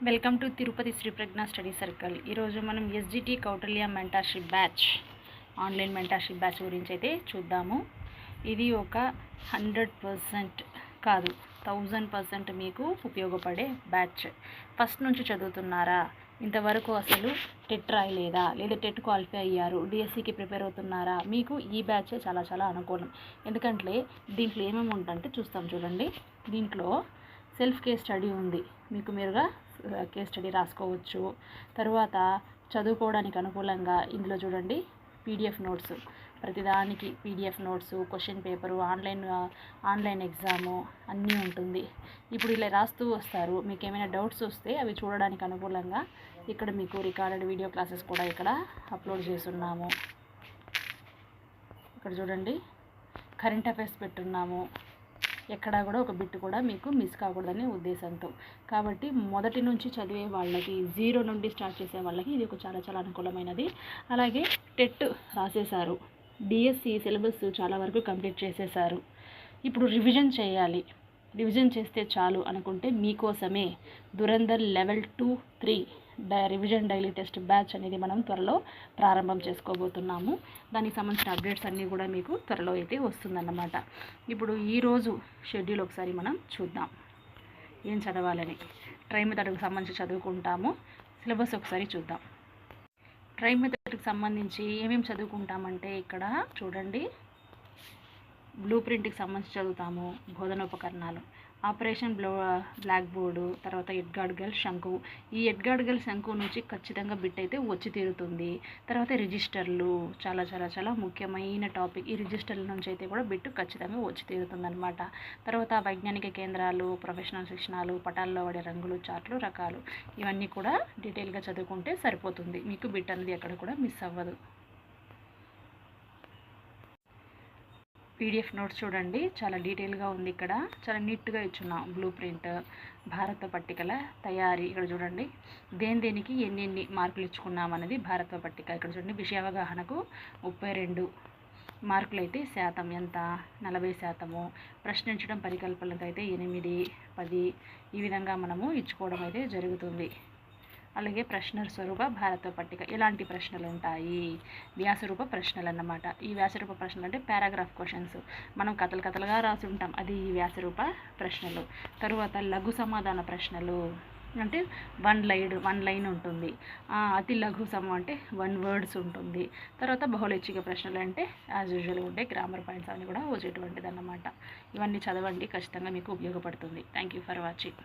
Welcome to Tirupati Sri Pragna study circle. ఈరోజు మనం SGT Kautilya mentorship batch online mentorship batch గురించి అయితే చూద్దాము. ఇది ఒక 100% కాదు 1000% మీకు ఉపయోగపడే బ్యాచ్. ఫస్ట్ నుంచి చదువుతున్నారా, ఇంతవరకు అసలు టెట్ రాయలేదా, లేదా టెట్ క్వాలిఫై అయ్యారు, డిఎస్సికి ప్రిపేర్ అవుతున్నారా, మీకు ఈ బ్యాచ్ చాలా చాలా అనుకూలం. ఎందుకంటే దీంట్లో ఏమేమి ఉంటుందంటే చూస్తాం చూడండి. దీంట్లో సెల్ఫ్ కేస్ స్టడీ ఉంది, మీకు మీరుగా కేస్ స్టడీ రాసుకోవచ్చు. తర్వాత చదువుకోవడానికి అనుకూలంగా ఇందులో చూడండి పీడిఎఫ్ నోట్స్, ప్రతిదానికి PDF notes, question paper, online exam అన్నీ ఉంటుంది. ఇప్పుడు ఇలా రాస్తూ వస్తారు, మీకు ఏమైనా డౌట్స్ వస్తే అవి చూడడానికి అనుకూలంగా ఇక్కడ మీకు రికార్డెడ్ వీడియో క్లాసెస్ కూడా ఇక్కడ అప్లోడ్ చేస్తున్నాము. ఇక్కడ చూడండి కరెంట్ అఫైర్స్ పెట్టున్నాము, ఎక్కడా కూడా ఒక బిట్ కూడా మీకు మిస్ కాకూడదనే ఉద్దేశంతో. కాబట్టి మొదటి నుంచి చదివే వాళ్ళకి, జీరో నుండి స్టార్ట్ చేసే వాళ్ళకి ఇది ఒక చాలా చాలా అనుకూలమైనది. అలాగే టెట్ రాసేశారు, డిఎస్సి సిలబస్ చాలా వరకు కంప్లీట్ చేసేసారు, ఇప్పుడు రివిజన్ చేయాలి, రివిజన్ చేస్తే చాలు అనుకుంటే మీకోసమే Dhurandhar level 2-3 revision daily test batch అనేది మనం త్వరలో ప్రారంభం చేసుకోబోతున్నాము. దానికి సంబంధించిన అప్డేట్స్ అన్నీ కూడా మీకు త్వరలో అయితే వస్తుందన్నమాట. ఇప్పుడు ఈరోజు షెడ్యూల్ ఒకసారి మనం చూద్దాం, ఏం చదవాలని. ట్రై మెథడ్కి సంబంధించి చదువుకుంటాము. సిలబస్ ఒకసారి చూద్దాం. ట్రై మెథడ్కి సంబంధించి ఏమేమి చదువుకుంటామంటే ఇక్కడ చూడండి, బ్లూ ప్రింట్కి సంబంధించి చదువుతాము, బోధనోపకరణాలు, ఆపరేషన్ బ్లాక్ బోర్డు, తర్వాత ఎడ్గార్డ్ గెల్ శంకు. ఈ ఎడ్గార్డ్ గెల్ శంకు నుంచి ఖచ్చితంగా బిట్ అయితే వచ్చి తీరుతుంది. తర్వాత రిజిస్టర్లు చాలా చాలా చాలా ముఖ్యమైన టాపిక్. ఈ రిజిస్టర్ల నుంచి అయితే కూడా బిట్ ఖచ్చితంగా వచ్చి తీరుతుంది అనమాట. తర్వాత వైజ్ఞానిక కేంద్రాలు, ప్రొఫెషనల్ శిక్షణాలు, పటాల్లో వాడే రంగులు, చార్ట్లు, రకాలు, ఇవన్నీ కూడా డీటెయిల్గా చదువుకుంటే సరిపోతుంది, మీకు బిట్ అనేది ఎక్కడ కూడా మిస్ అవ్వదు. పీడిఎఫ్ నోట్స్ చూడండి, చాలా డీటెయిల్గా ఉంది, ఇక్కడ చాలా నీట్గా ఇచ్చున్నాం. బ్లూ ప్రింట్, భారత పట్టికల తయారీ, ఇక్కడ చూడండి దేనికి ఎన్ని మార్కులు ఇచ్చుకున్నాం అనేది భారత పట్టిక. ఇక్కడ చూడండి విషయ అవగాహనకు 32 మార్కులు అయితే శాతం ఎంత, 40%. ప్రశ్నించడం పరికల్పనకు అయితే 8, 10 ఈ విధంగా మనము ఇచ్చుకోవడం అయితే జరుగుతుంది. అలాగే ప్రశ్న స్వరూప భారత పట్టిక, ఎలాంటి ప్రశ్నలు ఉంటాయి, వ్యాసరూప ప్రశ్నలు అన్నమాట. ఈ వ్యాసరూప ప్రశ్నలు అంటే పారాగ్రాఫ్ క్వశ్చన్స్, మనం కథలుగా రాసి ఉంటాం, అది ఈ వ్యాసరూప ప్రశ్నలు. తరువాత లఘు సమాధాన ప్రశ్నలు అంటే వన్ లైన్ ఉంటుంది. అతి లఘు సమం అంటే 1 వర్డ్స్ ఉంటుంది. తర్వాత బహుళైచ్ఛిక ప్రశ్నలు అంటే యాజ్ యూజువల్గా ఉంటే గ్రామర్ పాయింట్స్ అన్నీ కూడా వచ్చేటువంటిది అన్నమాట. ఇవన్నీ చదవండి, ఖచ్చితంగా మీకు ఉపయోగపడుతుంది. Thank you for watching.